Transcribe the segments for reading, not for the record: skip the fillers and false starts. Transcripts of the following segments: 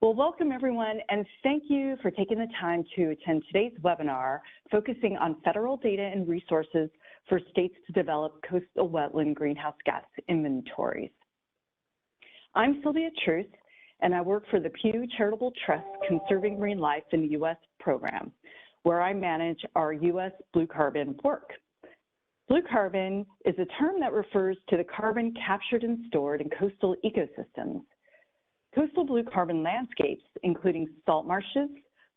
Well, welcome everyone, and thank you for taking the time to attend today's webinar focusing on federal data and resources for states to develop coastal wetland greenhouse gas inventories. I'm Sylvia Truth, and I work for the Pew Charitable Trust Conserving Marine Life in the U.S. program, where I manage our U.S. blue carbon work. Blue carbon is a term that refers to the carbon captured and stored in coastal ecosystems. Coastal blue carbon landscapes, including salt marshes,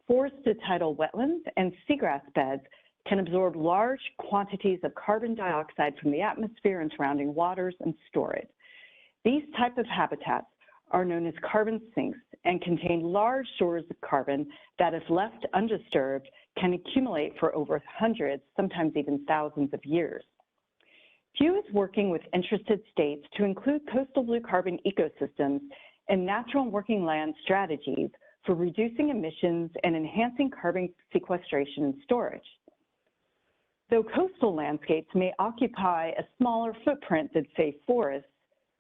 forested tidal wetlands, and seagrass beds, can absorb large quantities of carbon dioxide from the atmosphere and surrounding waters and store it. These type of habitats are known as carbon sinks and contain large stores of carbon that, if left undisturbed, can accumulate for over hundreds, sometimes even thousands of years. Pew is working with interested states to include coastal blue carbon ecosystems and natural working land strategies for reducing emissions and enhancing carbon sequestration and storage. Though coastal landscapes may occupy a smaller footprint than, say, forests,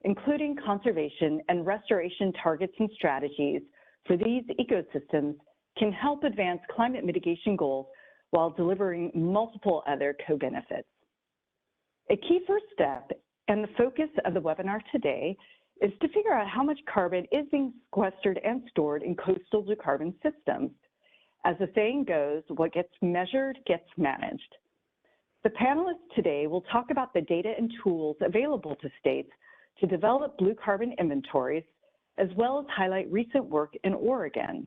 including conservation and restoration targets and strategies for these ecosystems can help advance climate mitigation goals while delivering multiple other co-benefits. A key first step and the focus of the webinar today is to figure out how much carbon is being sequestered and stored in coastal blue carbon systems. As the saying goes, what gets measured gets managed. The panelists today will talk about the data and tools available to states to develop blue carbon inventories, as well as highlight recent work in Oregon.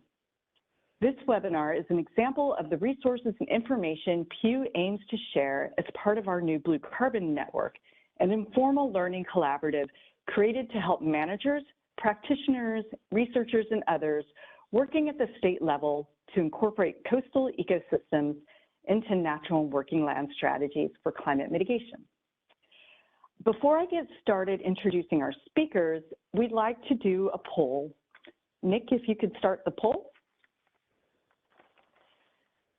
This webinar is an example of the resources and information Pew aims to share as part of our new Blue Carbon Network, an informal learning collaborative created to help managers, practitioners, researchers, and others working at the state level to incorporate coastal ecosystems into natural working land strategies for climate mitigation. Before I get started introducing our speakers, we'd like to do a poll. Nick, if you could start the poll.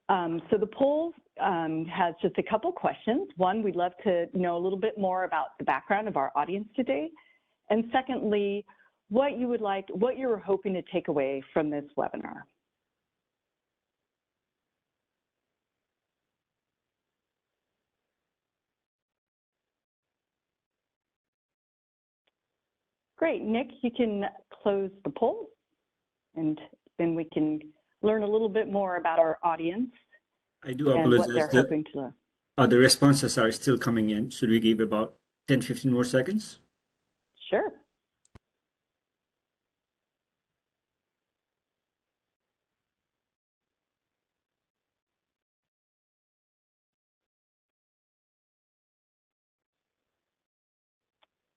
So the poll has just a couple questions. One, we'd love to know a little bit more about the background of our audience today. And secondly, what you were hoping to take away from this webinar. Great, Nick, you can close the poll and then we can learn a little bit more about our audience. I do and apologize. What they're hoping to learn. The responses are still coming in. Should we give about 10, 15 more seconds? Sure.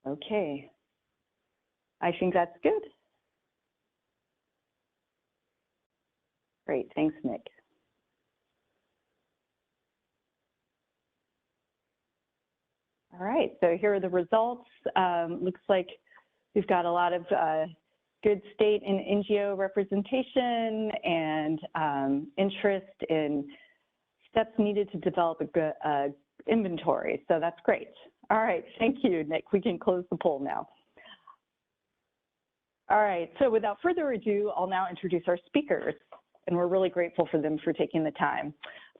Okay. I think that's good. Great, thanks, Nick. All right, so here are the results. Looks like we've got a lot of good state and NGO representation and interest in steps needed to develop a good inventory, so that's great. All right, thank you, Nick. We can close the poll now. All right, so without further ado, I'll now introduce our speakers, and we're really grateful for them for taking the time.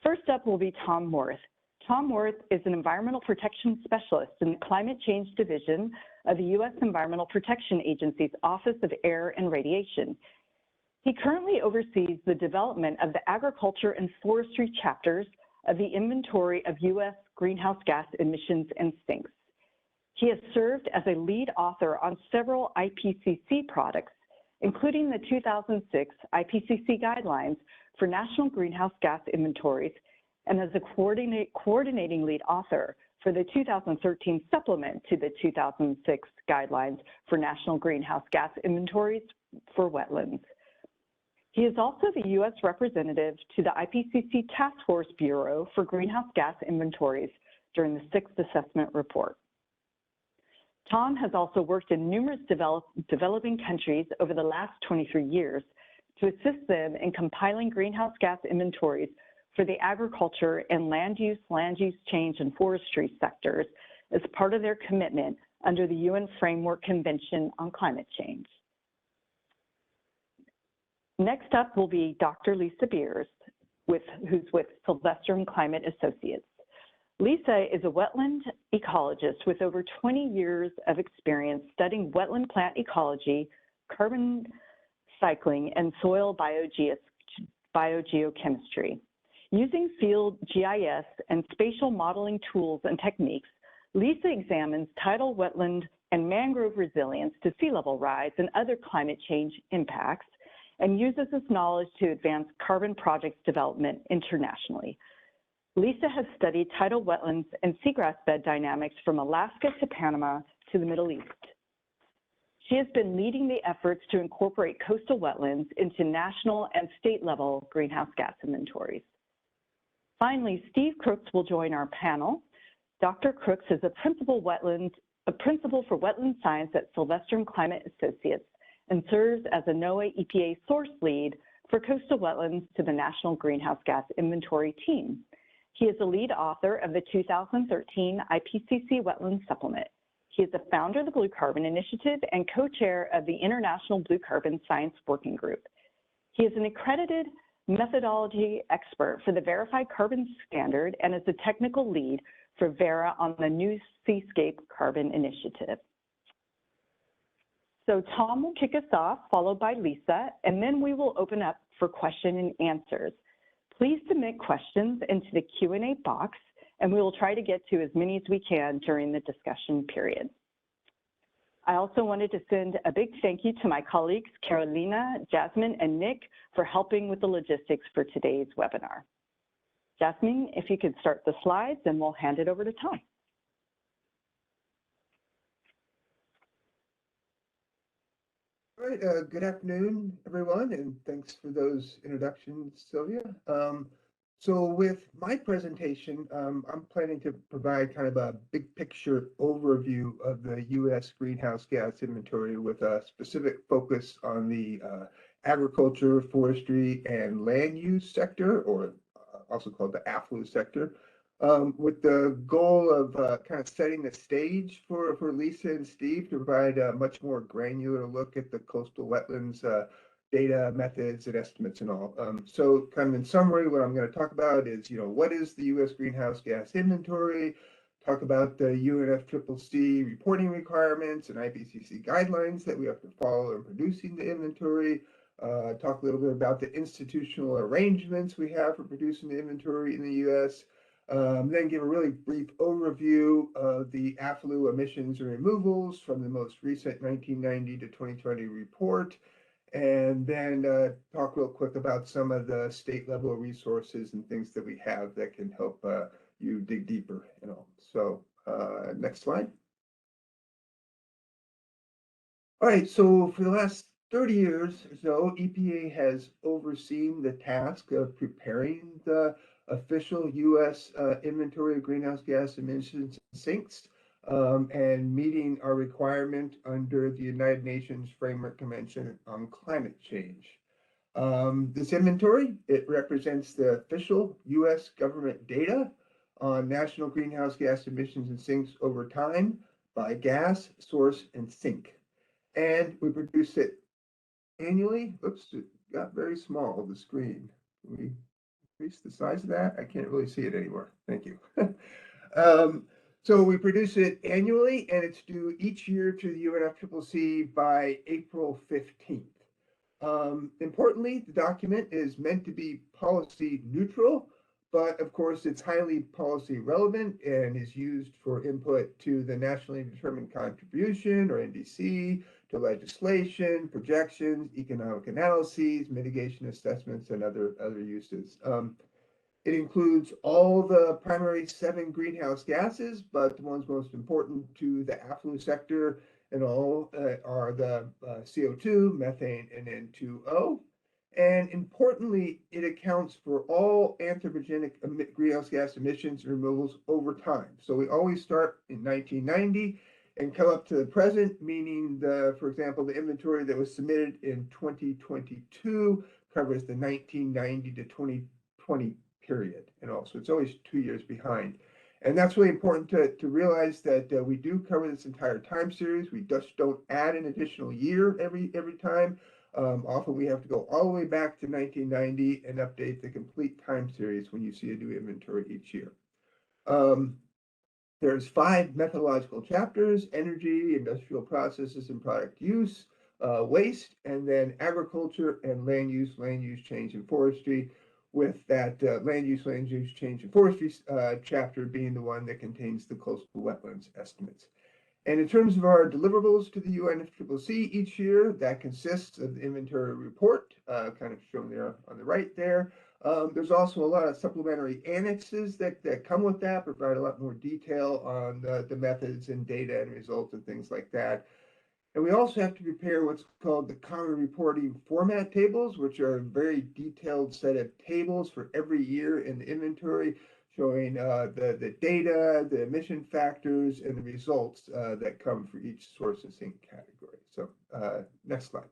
First up will be Tom Worth. Tom Worth is an environmental protection specialist in the Climate Change Division of the U.S. Environmental Protection Agency's Office of Air and Radiation. He currently oversees the development of the agriculture and forestry chapters of the Inventory of U.S. Greenhouse Gas Emissions and Sinks. He has served as a lead author on several IPCC products, including the 2006 IPCC guidelines for national greenhouse gas inventories, and as a coordinating lead author for the 2013 supplement to the 2006 guidelines for national greenhouse gas inventories for wetlands. He is also the U.S. representative to the IPCC Task Force Bureau for Greenhouse Gas Inventories during the 6th Assessment Report. Tom has also worked in numerous developing countries over the last 23 years to assist them in compiling greenhouse gas inventories for the agriculture and land use change, and forestry sectors as part of their commitment under the UN Framework Convention on Climate Change. Next up will be Dr. Lisa Beers, who's with Sequestering Climate Associates. Lisa is a wetland ecologist with over 20 years of experience studying wetland plant ecology, carbon cycling, and soil biogeochemistry. Using field GIS and spatial modeling tools and techniques, Lisa examines tidal wetland and mangrove resilience to sea level rise and other climate change impacts, and uses this knowledge to advance carbon projects development internationally. Lisa has studied tidal wetlands and seagrass bed dynamics from Alaska to Panama to the Middle East. She has been leading the efforts to incorporate coastal wetlands into national and state level greenhouse gas inventories. Finally, Steve Crooks will join our panel. Dr. Crooks is a principal for wetland science at Sequestering Climate Associates and serves as a NOAA EPA source lead for coastal wetlands to the National Greenhouse Gas Inventory team. He is the lead author of the 2013 IPCC Wetland Supplement. He is the founder of the Blue Carbon Initiative and co-chair of the International Blue Carbon Science Working Group. He is an accredited methodology expert for the Verified Carbon Standard and is the technical lead for Vera on the new Seascape Carbon Initiative. So Tom will kick us off, followed by Lisa, and then we will open up for question and answers. Please submit questions into the Q&A box, and we will try to get to as many as we can during the discussion period. I also wanted to send a big thank you to my colleagues, Carolina, Jasmine, and Nick, for helping with the logistics for today's webinar. Jasmine, if you could start the slides, and we'll hand it over to Tom. All right, good afternoon, everyone, and thanks for those introductions, Sylvia. So with my presentation, I'm planning to provide kind of a big picture overview of the U.S. greenhouse gas inventory with a specific focus on the agriculture, forestry, and land use sector, or also called the AFLU sector, with the goal of kind of setting the stage for Lisa and Steve to provide a much more granular look at the coastal wetlands data, methods, and estimates and all. So kind of in summary, what I'm going to talk about is, what is the U.S. greenhouse gas inventory, talk about the UNFCCC reporting requirements and IPCC guidelines that we have to follow in producing the inventory, talk a little bit about the institutional arrangements we have for producing the inventory in the U.S., then give a really brief overview of the AFLU emissions and removals from the most recent 1990 to 2020 report, and then talk real quick about some of the state level resources and things that we have that can help you dig deeper. So next slide. All right, so for the last 30 years or so, EPA has overseen the task of preparing the official U.S. inventory of greenhouse gas emissions and sinks, and meeting our requirement under the United Nations Framework Convention on Climate Change. This inventory, it represents the official U.S. government data on national greenhouse gas emissions and sinks over time by gas, source, and sink. And we produce it annually. Oops, it got very small, the screen. Can we increase the size of that? I can't really see it anymore. Thank you. So we produce it annually, and it's due each year to the UNFCCC by April 15th. Importantly, the document is meant to be policy neutral, but of course it's highly policy relevant and is used for input to the Nationally Determined Contribution, or NDC, to legislation, projections, economic analyses, mitigation assessments, and other uses. It includes all the primary 7 greenhouse gases, but the ones most important to the AFLU sector and all are the CO2, methane, and N2O. And importantly, it accounts for all anthropogenic greenhouse gas emissions and removals over time. So we always start in 1990 and come up to the present, meaning for example, the inventory that was submitted in 2022 covers the 1990 to 2020 period, and also it's always 2 years behind. And that's really important to realize that we do cover this entire time series. We just don't add an additional year every time. Often we have to go all the way back to 1990 and update the complete time series when you see a new inventory each year. There's 5 methodological chapters: energy, industrial processes and product use, waste, and then agriculture and land use change, and forestry, with that land use change, and forestry chapter being the one that contains the coastal wetlands estimates. And in terms of our deliverables to the UNFCCC each year, that consists of the inventory report, kind of shown there on the right there. There's also a lot of supplementary annexes that come with that, provide a lot more detail on the methods and data and results and things like that. And we also have to prepare what's called the common reporting format tables, which are a very detailed set of tables for every year in the inventory, showing the data, the emission factors, and the results that come for each source and sink category. So next slide.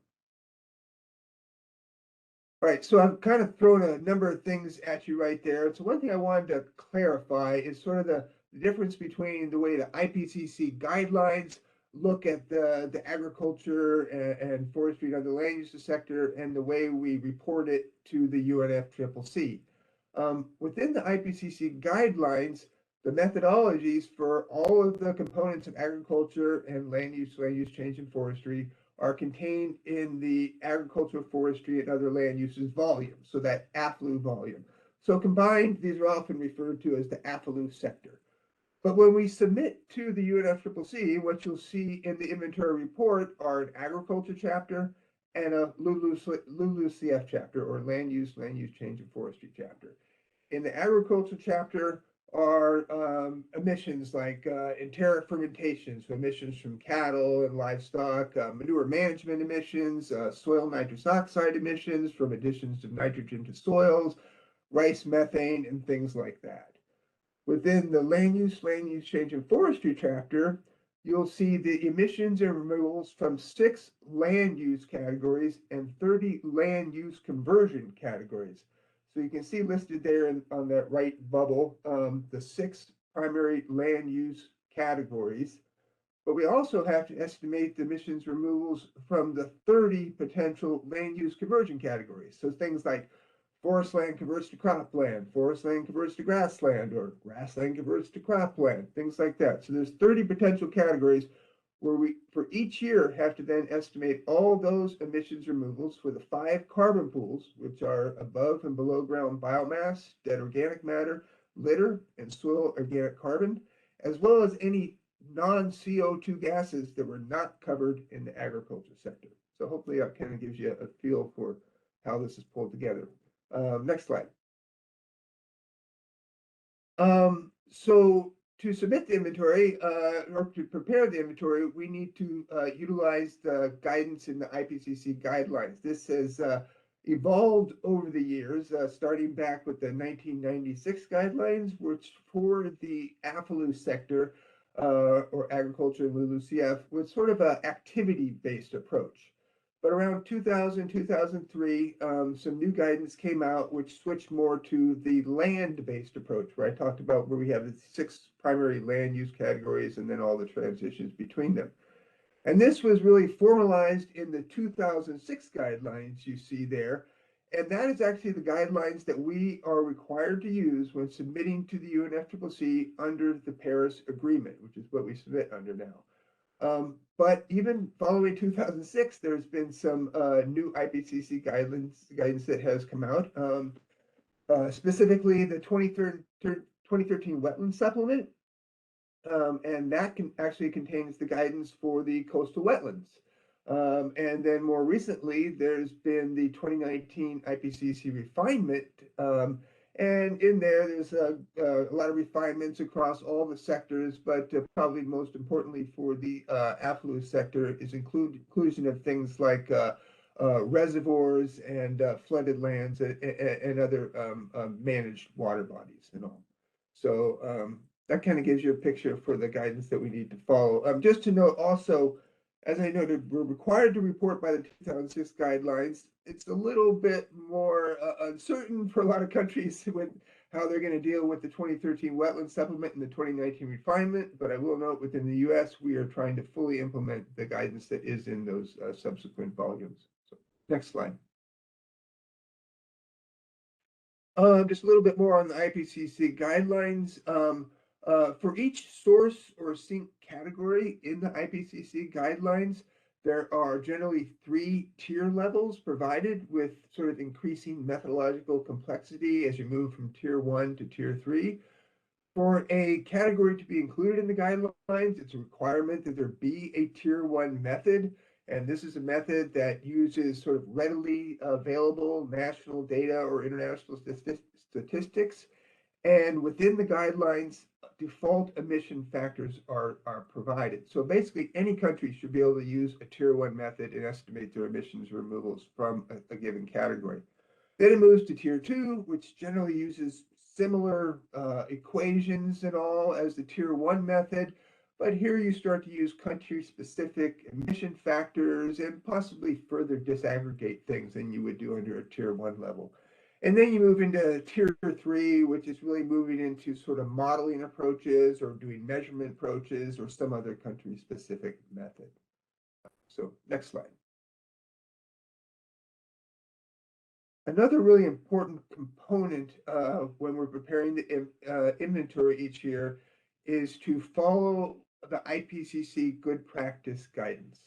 All right, so I've kind of thrown a number of things at you right there. So one thing I wanted to clarify is sort of the difference between the way the IPCC guidelines look at the agriculture and forestry and other land use sector, and the way we report it to the UNFCCC. Within the IPCC guidelines, the methodologies for all of the components of agriculture and land use change, and forestry are contained in the agriculture, forestry, and other land uses volume, so that AFLU volume. So combined, these are often referred to as the AFLU sector. But when we submit to the UNFCCC, what you'll see in the inventory report are an agriculture chapter and a LULUCF chapter, or land use change, and forestry chapter. In the agriculture chapter are emissions like enteric fermentation, so emissions from cattle and livestock, manure management emissions, soil nitrous oxide emissions from additions of nitrogen to soils, rice methane, and things like that. Within the land use change, and forestry chapter, you'll see the emissions and removals from 6 land use categories and 30 land use conversion categories. So you can see listed there on that right bubble, the 6 primary land use categories. But we also have to estimate the emissions removals from the 30 potential land use conversion categories. So things like forest land converts to cropland, forest land converts to grassland, or grassland converts to cropland, things like that. So there's 30 potential categories where we, for each year, have to then estimate all those emissions removals for the 5 carbon pools, which are above and below ground biomass, dead organic matter, litter, and soil organic carbon, as well as any non-CO2 gases that were not covered in the agriculture sector. So hopefully that kind of gives you a feel for how this is pulled together. Next slide. So to submit the inventory, or to prepare the inventory, we need to utilize the guidance in the IPCC guidelines. This has evolved over the years, starting back with the 1996 guidelines, which for the AFLU sector, or agriculture and LULUCF, was sort of an activity-based approach. But around 2000, 2003, some new guidance came out which switched more to the land-based approach, where I talked about where we have the 6 primary land use categories and then all the transitions between them. And this was really formalized in the 2006 guidelines you see there. And that is actually the guidelines that we are required to use when submitting to the UNFCCC under the Paris Agreement, which is what we submit under now. But even following 2006, there's been some new IPCC guidance that has come out, specifically the 2013 Wetland Supplement, and that actually contains the guidance for the coastal wetlands. And then more recently, there's been the 2019 IPCC refinement, and in there's a lot of refinements across all the sectors, but probably most importantly for the AFLU sector is inclusion of things like reservoirs and flooded lands and other managed water bodies and all. So that kind of gives you a picture for the guidance that we need to follow. Just to note also, as I noted, we're required to report by the 2006 guidelines. It's a little bit more uncertain for a lot of countries how they're going to deal with the 2013 Wetland Supplement and the 2019 refinement. But I will note within the US, we are trying to fully implement the guidance that is in those subsequent volumes. So Next slide. Just a little bit more on the IPCC guidelines. For each source or sink category in the IPCC guidelines, there are generally 3 tier levels provided with sort of increasing methodological complexity as you move from tier 1 to tier 3. For a category to be included in the guidelines, it's a requirement that there be a tier 1 method. And this is a method that uses sort of readily available national data or international statistics. And within the guidelines, default emission factors are provided. So basically, any country should be able to use a tier 1 method and estimate their emissions removals from a given category. Then it moves to tier 2, which generally uses similar equations and all as the tier 1 method. But here you start to use country-specific emission factors and possibly further disaggregate things than you would do under a tier 1 level. And then you move into tier 3, which is really moving into sort of modeling approaches or doing measurement approaches or some other country-specific method. So next slide. Another really important component when we're preparing the inventory each year is to follow the IPCC good practice guidance.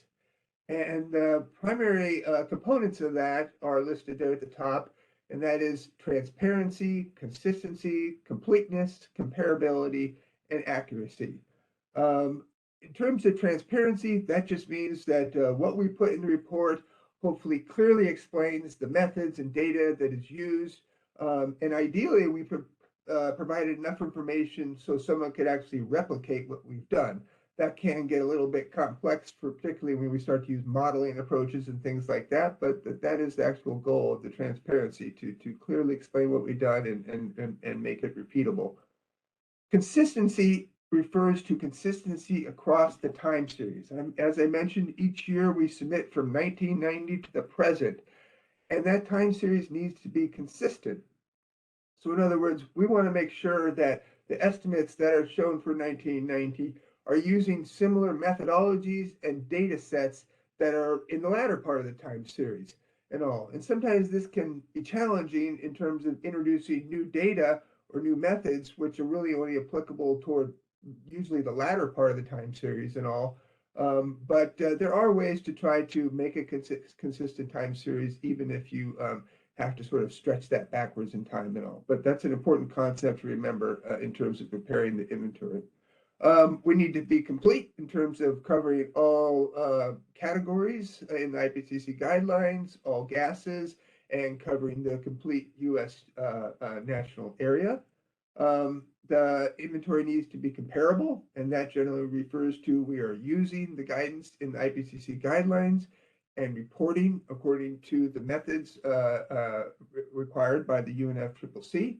And the primary components of that are listed there at the top, and that is transparency, consistency, completeness, comparability, and accuracy. In terms of transparency, that just means that what we put in the report hopefully clearly explains the methods and data that is used. And ideally, we provided enough information so someone could actually replicate what we've done. That can get a little bit complex, particularly when we start to use modeling approaches and things like that, but that is the actual goal of the transparency, to clearly explain what we've done and make it repeatable. Consistency refers to consistency across the time series. And as I mentioned, each year we submit from 1990 to the present, and that time series needs to be consistent. So in other words, we want to make sure that the estimates that are shown for 1990 are using similar methodologies and data sets that are in the latter part of the time series and all. And sometimes this can be challenging in terms of introducing new data or new methods, which are really only applicable toward usually the latter part of the time series and all. But there are ways to try to make a consistent time series, even if you have to sort of stretch that backwards in time and all. But that's an important concept to remember in terms of preparing the inventory. We need to be complete in terms of covering all categories in the IPCC guidelines, all gases, and covering the complete U.S. National area. The inventory needs to be comparable, and that generally refers to we are using the guidance in the IPCC guidelines and reporting according to the methods required by the UNFCCC.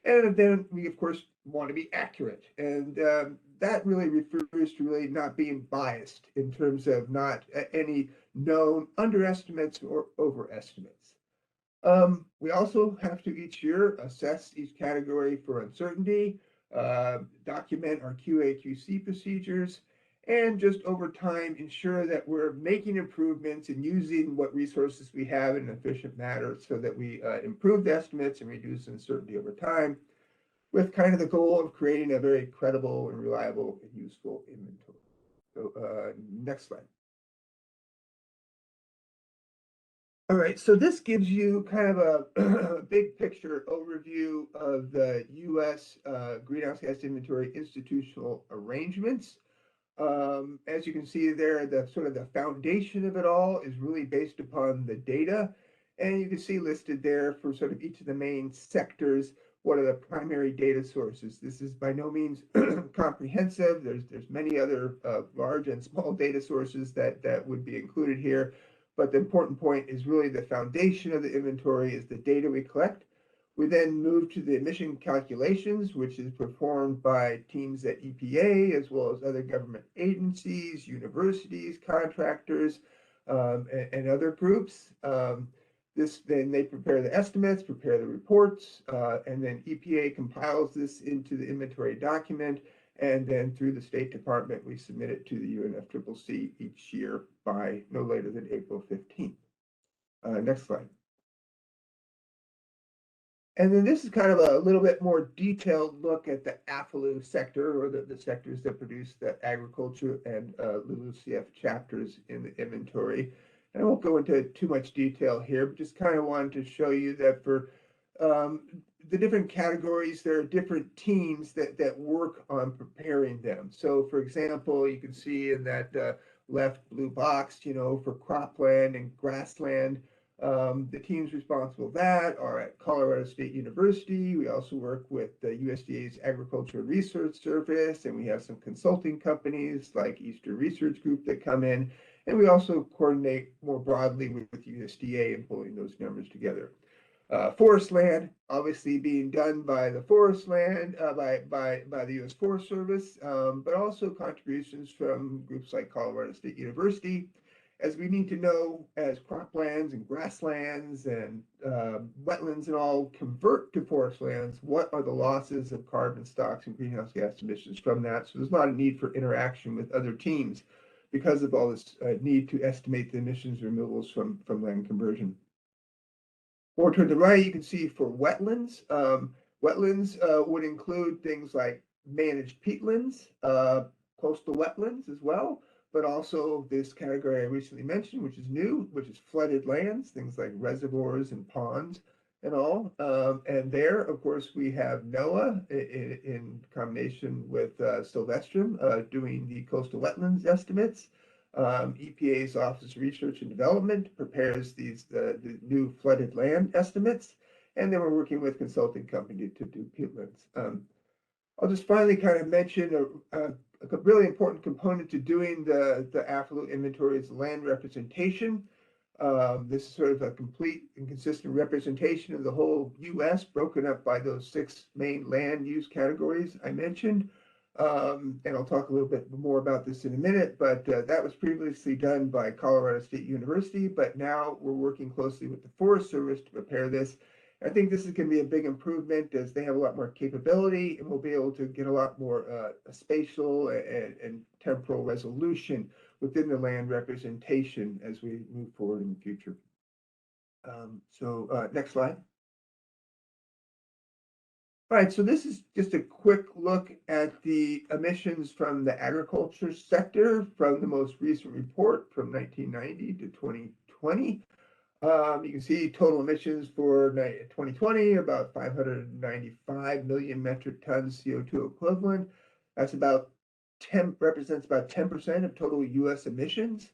And then we, of course, want to be accurate. And that really refers to really not being biased in terms of not any known underestimates or overestimates. We also have to each year assess each category for uncertainty, document our QA/QC procedures, and just over time ensure that we're making improvements and using what resources we have in an efficient manner so that we improve the estimates and reduce uncertainty over time, with kind of the goal of creating a very credible and reliable and useful inventory. So next slide. All right, so this gives you kind of a big picture overview of the U.S. greenhouse gas inventory institutional arrangements. As you can see there, the sort of the foundation of it all is really based upon the data. And you can see listed there for sort of each of the main sectors, what are the primary data sources. This is by no means comprehensive. There's many other large and small data sources that would be included here. But the important point is really the foundation of the inventory is the data we collect. We then move to the emission calculations, which is performed by teams at EPA, as well as other government agencies, universities, contractors, and other groups. Then they prepare the estimates, prepare the reports, and then EPA compiles this into the inventory document. And then through the State Department, we submit it to the UNFCCC each year by no later than April 15th. Next slide. And then this is kind of a little bit more detailed look at the AFLU sector, or the sectors that produce the agriculture and LULUCF chapters in the inventory. And I won't go into too much detail here, but just kind of wanted to show you that for the different categories, there are different teams that work on preparing them. So for example, you can see in that left blue box, for cropland and grassland, the teams responsible for that are at Colorado State University. We also work with the USDA's Agricultural Research Service, and we have some consulting companies like Eastern Research Group that come in. And we also coordinate more broadly with USDA in pulling those numbers together. Forest land, obviously being done by the forest land, by the U.S. Forest Service, but also contributions from groups like Colorado State University. As we need to know, as croplands and grasslands and wetlands and all convert to forest lands, what are the losses of carbon stocks and greenhouse gas emissions from that? So there's not a need for interaction with other teams because of all this need to estimate the emissions removals from land conversion. More to the right, you can see for wetlands. Wetlands would include things like managed peatlands, coastal wetlands as well, but also this category I recently mentioned, which is new, which is flooded lands, things like reservoirs and ponds and all. And there, of course, we have NOAA in combination with Sylvestrum doing the coastal wetlands estimates. EPA's Office of Research and Development prepares the new flooded land estimates, and then we're working with consulting company to do peatlands. I'll just finally kind of mention a really important component to doing the AFLU inventory is land representation. This is sort of a complete and consistent representation of the whole U.S. broken up by those 6 main land use categories I mentioned. And I'll talk a little bit more about this in a minute, but that was previously done by Colorado State University, but now we're working closely with the Forest Service to prepare this. I think this is going to be a big improvement as they have a lot more capability, and we'll be able to get a lot more spatial and temporal resolution within the land representation as we move forward in the future. Next slide. All right, so this is just a quick look at the emissions from the agriculture sector from the most recent report from 1990 to 2020. You can see total emissions for 2020, about 595 million metric tons CO2 equivalent. That's represents about 10% of total US emissions.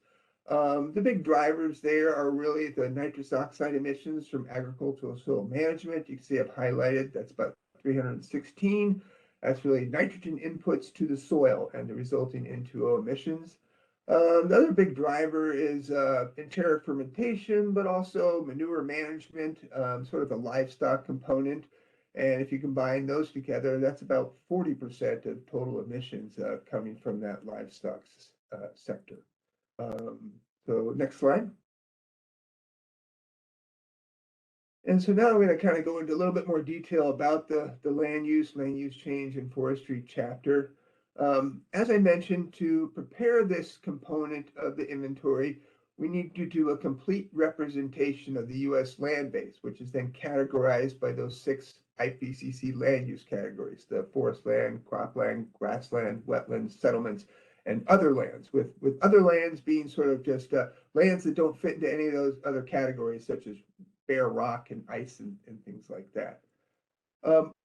The big drivers there are really the nitrous oxide emissions from agricultural soil management. You can see I've highlighted, that's about 316. That's really nitrogen inputs to the soil and the resulting N2O emissions. The other big driver is enteric fermentation, but also manure management, sort of the livestock component. And if you combine those together, that's about 40% of total emissions coming from that livestock sector. So next slide. And so now I'm going to kind of go into a little bit more detail about the land use change, and forestry chapter. As I mentioned, to prepare this component of the inventory, we need to do a complete representation of the U.S. land base, which is then categorized by those 6 IPCC land use categories: the forest land, cropland, grassland, wetlands, settlements, and other lands, with other lands being sort of just lands that don't fit into any of those other categories, such as bare rock and ice and things like that.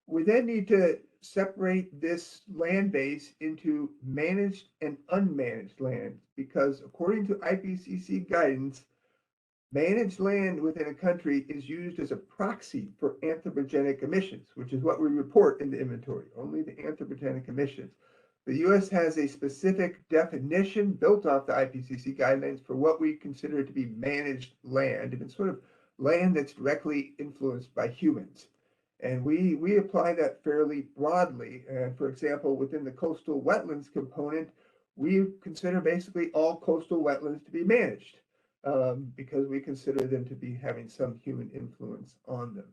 We then need to separate this land base into managed and unmanaged land, because according to IPCC guidance, managed land within a country is used as a proxy for anthropogenic emissions, which is what we report in the inventory, only the anthropogenic emissions. The U.S. has a specific definition built off the IPCC guidelines for what we consider to be managed land, and it's sort of land that's directly influenced by humans. And we apply that fairly broadly. And for example, within the coastal wetlands component, we consider basically all coastal wetlands to be managed because we consider them to be having some human influence on them.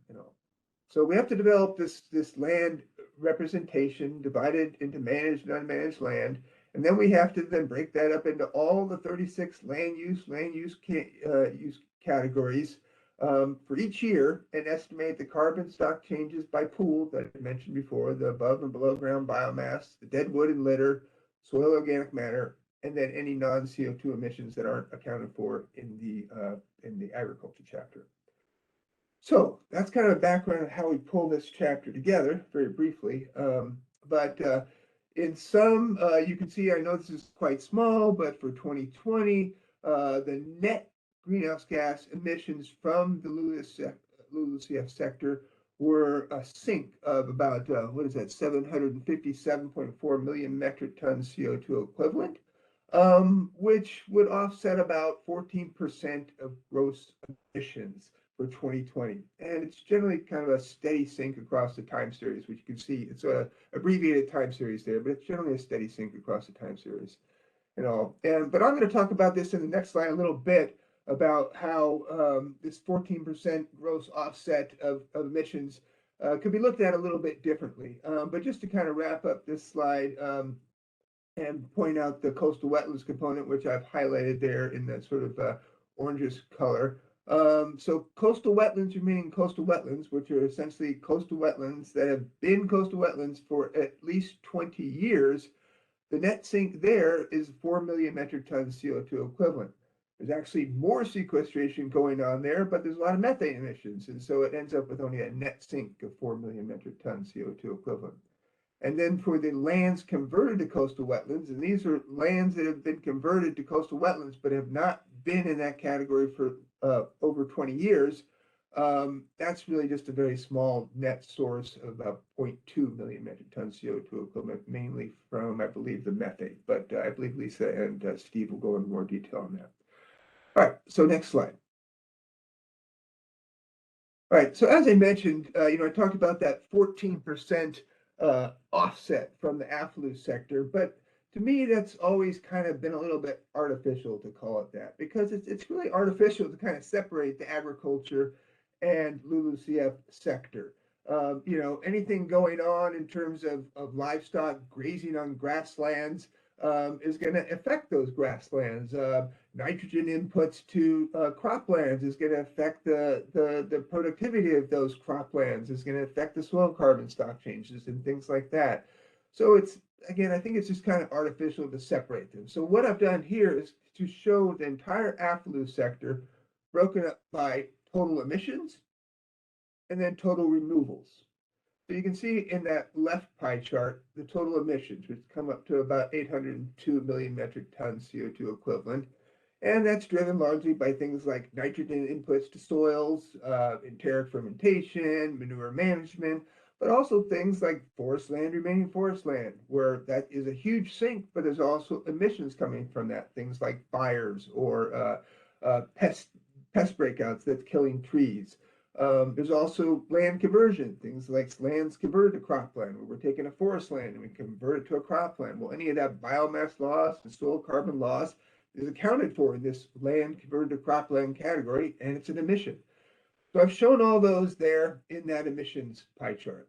So we have to develop this land representation divided into managed and unmanaged land. And then we have to then break that up into all the 36 land use categories for each year and estimate the carbon stock changes by pool that I mentioned before, the above and below ground biomass, the dead wood and litter, soil organic matter, and then any non-CO2 emissions that aren't accounted for in the agriculture chapter. So that's kind of a background of how we pull this chapter together, very briefly. But in some, you can see, I know this is quite small, but for 2020, the net greenhouse gas emissions from the LULUCF sector were a sink of about, what is that, 757.4 million metric tons CO2 equivalent, which would offset about 14% of gross emissions for 2020. And it's generally kind of a steady sink across the time series, which you can see. It's a abbreviated time series there, but it's generally a steady sink across the time series and all. But I'm going to talk about this in the next slide a little bit about how this 14% gross offset of emissions could be looked at a little bit differently. But just to kind of wrap up this slide and point out the coastal wetlands component, which I've highlighted there in that sort of orangish color. So coastal wetlands remain coastal wetlands, which are essentially coastal wetlands that have been coastal wetlands for at least 20 years. The net sink there is 4 million metric tons CO2 equivalent. There's actually more sequestration going on there, but there's a lot of methane emissions. And so it ends up with only a net sink of 4 million metric tons CO2 equivalent. And then for the lands converted to coastal wetlands, and these are lands that have been converted to coastal wetlands, but have not been in that category for over 20 years, that's really just a very small net source of about 0.2 million metric tons CO2 equivalent, mainly from, I believe, the methane. But I believe Lisa and Steve will go into more detail on that. All right, so next slide. All right, so as I mentioned, I talked about that 14% offset from the affluent sector, but to me, that's always kind of been a little bit artificial to call it that, because it's really artificial to kind of separate the agriculture and LULUCF sector. Anything going on in terms of livestock grazing on grasslands is going to affect those grasslands. Nitrogen inputs to croplands is going to affect the productivity of those croplands, is going to affect the soil carbon stock changes and things like that. So again, I think it's just kind of artificial to separate them. So what I've done here is to show the entire AFLU sector broken up by total emissions and then total removals. So you can see in that left pie chart, the total emissions, which come up to about 802 million metric tons CO2 equivalent. And that's driven largely by things like nitrogen inputs to soils, enteric fermentation, manure management, but also things like forest land remaining forest land, where that is a huge sink, but there's also emissions coming from that, things like fires or pest breakouts that's killing trees. There's also land conversion, things like lands converted to cropland, where we're taking a forest land and we convert it to a cropland. Well, any of that biomass loss and soil carbon loss is accounted for in this land converted to cropland category, and it's an emission. So I've shown all those there in that emissions pie chart.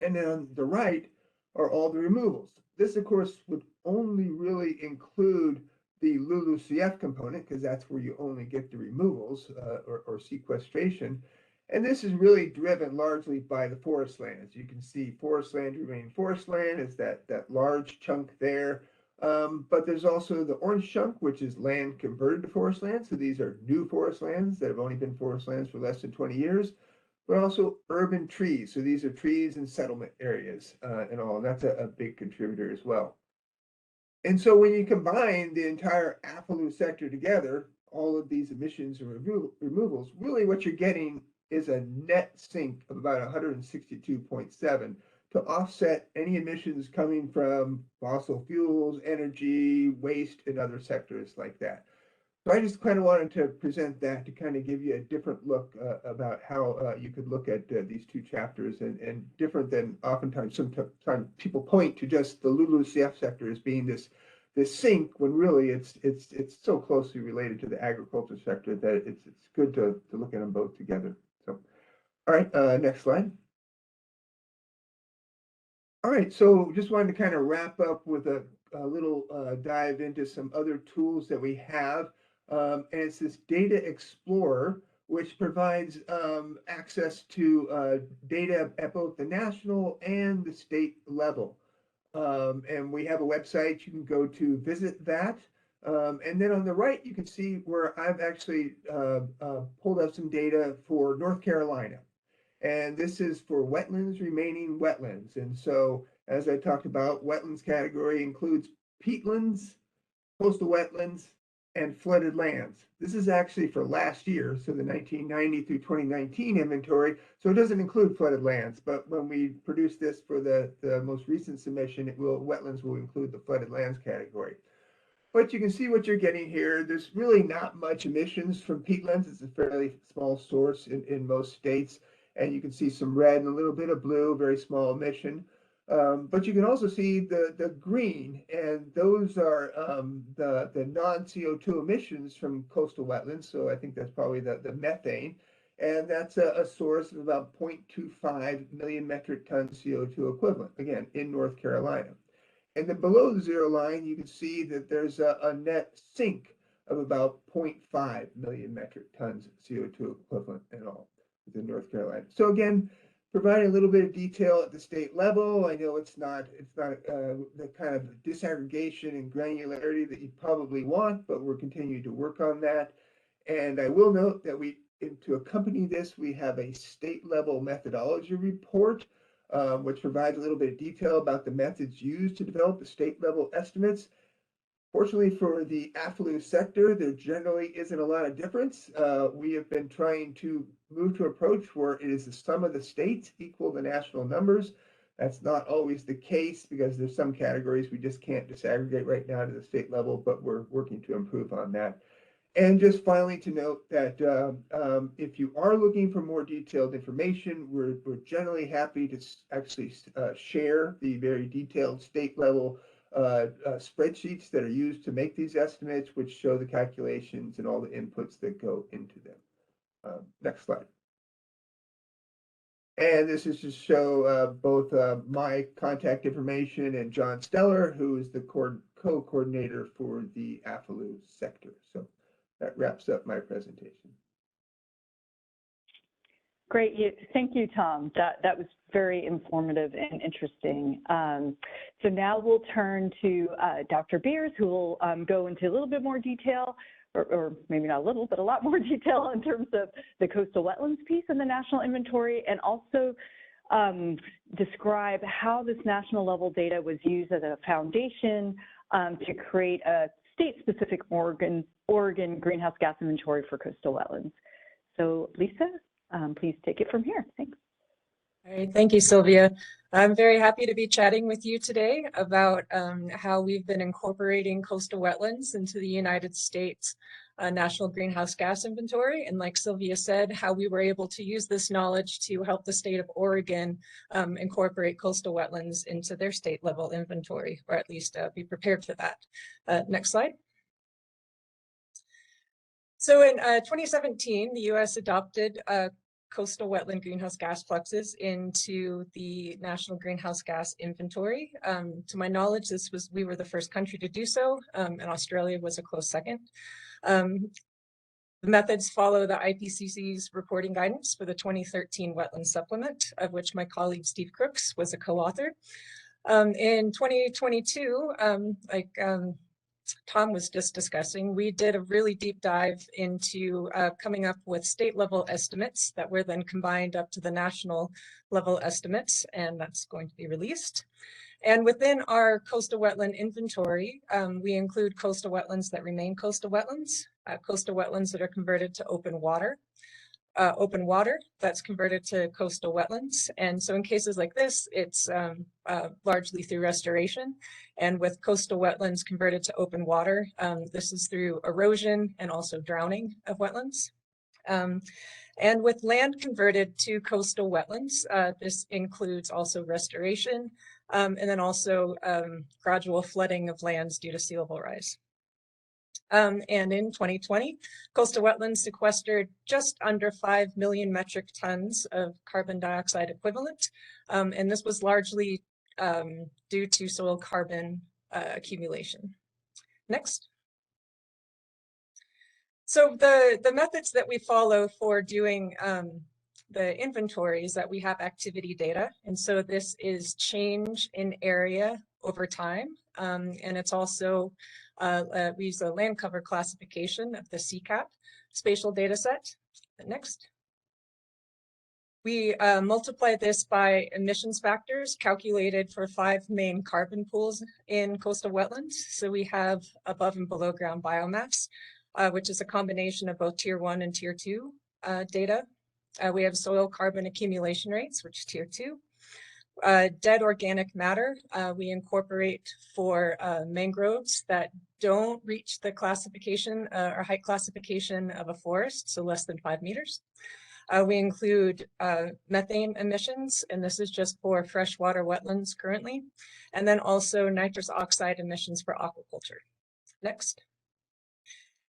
And then on the right are all the removals. This, of course, would only really include the LULUCF component, because that's where you only get the removals or sequestration. And this is really driven largely by the forest land. As you can see, forest land remaining forest land is that large chunk there. But there's also the orange chunk, which is land converted to forest land. So these are new forest lands that have only been forest lands for less than 20 years, but also urban trees. So these are trees in settlement areas and all, and that's a big contributor as well. And so when you combine the entire AFLU sector together, all of these emissions and removals, really what you're getting is a net sink of about 162.7 to offset any emissions coming from fossil fuels, energy, waste, and other sectors like that. So I just kind of wanted to present that to kind of give you a different look about how you could look at these two chapters and different than oftentimes sometimes people point to just the LULUCF sector as being this sink, when really it's so closely related to the agriculture sector that it's good to look at them both together. So, all right, next slide. All right, so just wanted to kind of wrap up with a little dive into some other tools that we have. And it's this Data Explorer, which provides access to data at both the national and the state level. And we have a website you can go to visit that. And then on the right, you can see where I've actually pulled up some data for North Carolina. And this is for wetlands remaining wetlands. And so, as I talked about, wetlands category includes peatlands, coastal wetlands, and flooded lands. This is actually for last year, so the 1990 through 2019 inventory. So it doesn't include flooded lands, but when we produce this for the most recent submission, wetlands will include the flooded lands category. But you can see what you're getting here. There's really not much emissions from peatlands. It's a fairly small source in most states. And you can see some red and a little bit of blue, very small emission. But you can also see the green, and those are the non-CO2 emissions from coastal wetlands. So I think that's probably the methane. And that's a source of about 0.25 million metric tons CO2 equivalent, again, in North Carolina. And then below the zero line, you can see that there's a net sink of about 0.5 million metric tons CO2 equivalent in all within North Carolina. So again, providing a little bit of detail at the state level. I know it's not the kind of disaggregation and granularity that you probably want, but we're continuing to work on that. And I will note that to accompany this, we have a state level methodology report which provides a little bit of detail about the methods used to develop the state level estimates. Fortunately for the AFLU sector, there generally isn't a lot of difference. We have been trying to move to an approach where it is the sum of the states equal the national numbers. That's not always the case because there's some categories we just can't disaggregate right now to the state level, but we're working to improve on that. And just finally to note that if you are looking for more detailed information, we're generally happy to actually share the very detailed state level spreadsheets that are used to make these estimates, which show the calculations and all the inputs that go into them. Next slide. And this is to show both my contact information and John Steller, who is the co-coordinator for the AFLU sector. So that wraps up my presentation. Great. Thank you, Tom. That was very informative and interesting. So now we'll turn to Dr. Beers, who will go into a little bit more detail, or maybe not a little, but a lot more detail in terms of the coastal wetlands piece in the national inventory, and also describe how this national level data was used as a foundation to create a state-specific Oregon greenhouse gas inventory for coastal wetlands. So Lisa, please take it from here. Thanks. All right, thank you, Sylvia. I'm very happy to be chatting with you today about how we've been incorporating coastal wetlands into the United States National Greenhouse Gas Inventory. And like Sylvia said, how we were able to use this knowledge to help the state of Oregon incorporate coastal wetlands into their state level inventory, or at least be prepared for that. Next slide. So in 2017, the US adopted coastal wetland greenhouse gas fluxes into the National Greenhouse Gas Inventory. To my knowledge, we were the first country to do so, and Australia was a close second. The methods follow the IPCC's reporting guidance for the 2013 Wetland Supplement, of which my colleague Steve Crooks was a co-author. In 2022, Tom was just discussing, we did a really deep dive into coming up with state level estimates that were then combined up to the national level estimates, and that's going to be released. And within our coastal wetland inventory, we include coastal wetlands that remain coastal wetlands that are converted to open water that's converted to coastal wetlands. And so in cases like this, it's largely through restoration. And with coastal wetlands converted to open water, this is through erosion and also drowning of wetlands. And with land converted to coastal wetlands, this includes also restoration and then also gradual flooding of lands due to sea level rise. And in 2020, coastal wetlands sequestered just under 5 million metric tons of carbon dioxide equivalent. And this was largely due to soil carbon accumulation. Next. So the methods that we follow for doing the inventories that we have activity data. And so this is change in area over time. And it's also, we use a land cover classification of the CCAP spatial data set. Next. We multiply this by emissions factors calculated for 5 main carbon pools in coastal wetlands. So we have above and below ground biomass, which is a combination of both tier 1 and tier 2 data. We have soil carbon accumulation rates, which is tier 2. Dead organic matter, we incorporate for mangroves that don't reach the classification or height classification of a forest, so less than 5 meters. We include methane emissions, and this is just for freshwater wetlands currently, and then also nitrous oxide emissions for aquaculture. Next.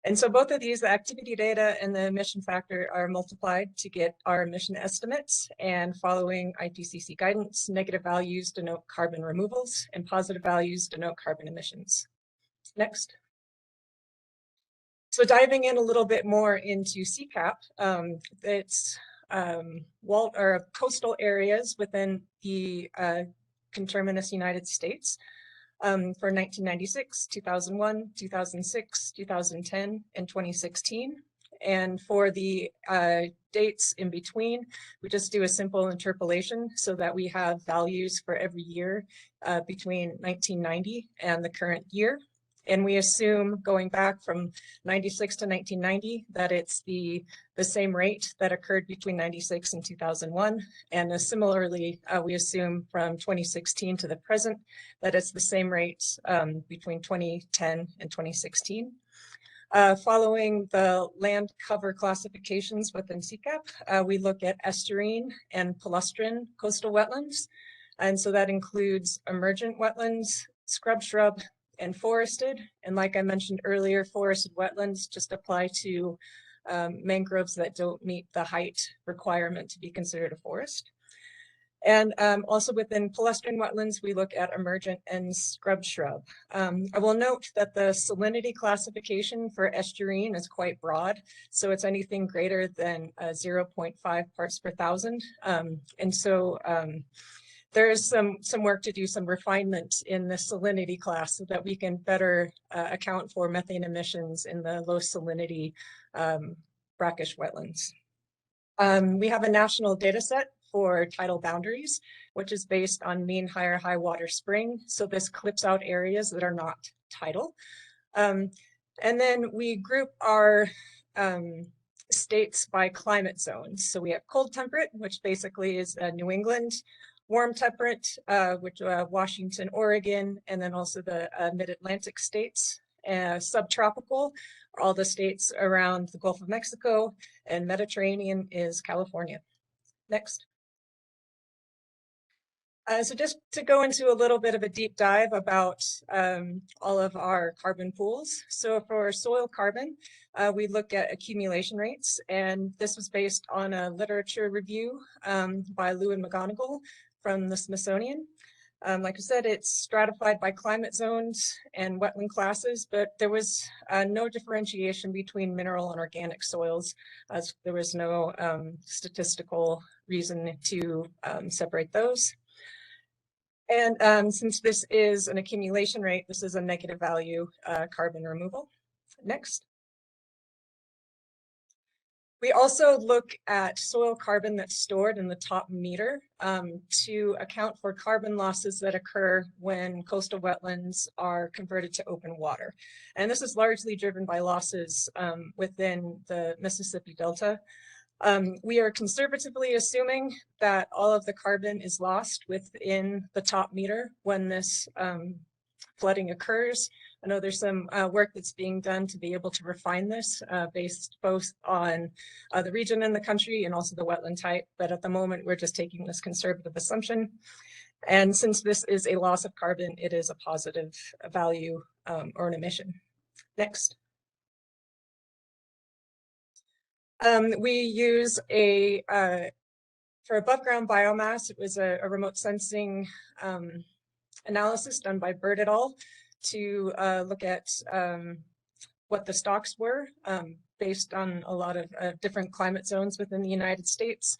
And so both of these, the activity data and the emission factor, are multiplied to get our emission estimates. And following IPCC guidance, negative values denote carbon removals and positive values denote carbon emissions. Next. So diving in a little bit more into CCAP, it's coastal areas within the conterminous United States. For 1996, 2001, 2006, 2010, and 2016. And for the dates in between, we just do a simple interpolation so that we have values for every year between 1990 and the current year. And we assume going back from 96 to 1990 that it's the same rate that occurred between 96 and 2001. And similarly, we assume from 2016 to the present that it's the same rate between 2010 and 2016. Following the land cover classifications within CCAP, we look at estuarine and palustrine coastal wetlands. And so that includes emergent wetlands, scrub, and forested. And like I mentioned earlier, forested wetlands just apply to mangroves that don't meet the height requirement to be considered a forest. And also within palustrine wetlands, we look at emergent and scrub. I will note that the salinity classification for estuarine is quite broad. So it's anything greater than 0.5 parts per thousand. And so there is some work to do, some refinement in the salinity class so that we can better account for methane emissions in the low salinity brackish wetlands. We have a national data set for tidal boundaries, which is based on mean higher high water spring. So this clips out areas that are not tidal. And then we group our states by climate zones. So we have cold temperate, which basically is New England, warm temperate, which Washington, Oregon, and then also the mid-Atlantic states. Subtropical are all the states around the Gulf of Mexico, and Mediterranean is California. Next. So just to go into a little bit of a deep dive about all of our carbon pools. So for soil carbon, we look at accumulation rates, and this was based on a literature review by Lou and McGonigal from the Smithsonian. Like I said, it's stratified by climate zones and wetland classes, but there was no differentiation between mineral and organic soils, as there was no statistical reason to separate those. And since this is an accumulation rate, this is a negative value carbon removal. Next. We also look at soil carbon that's stored in the top meter to account for carbon losses that occur when coastal wetlands are converted to open water. And this is largely driven by losses within the Mississippi Delta. We are conservatively assuming that all of the carbon is lost within the top meter when this flooding occurs. I know there's some work that's being done to be able to refine this based both on the region in the country and also the wetland type. But at the moment, we're just taking this conservative assumption. And since this is a loss of carbon, it is a positive value or an emission. Next. We use for above ground biomass, it was a remote sensing analysis done by Bird et al. To look at what the stocks were based on a lot of different climate zones within the United States.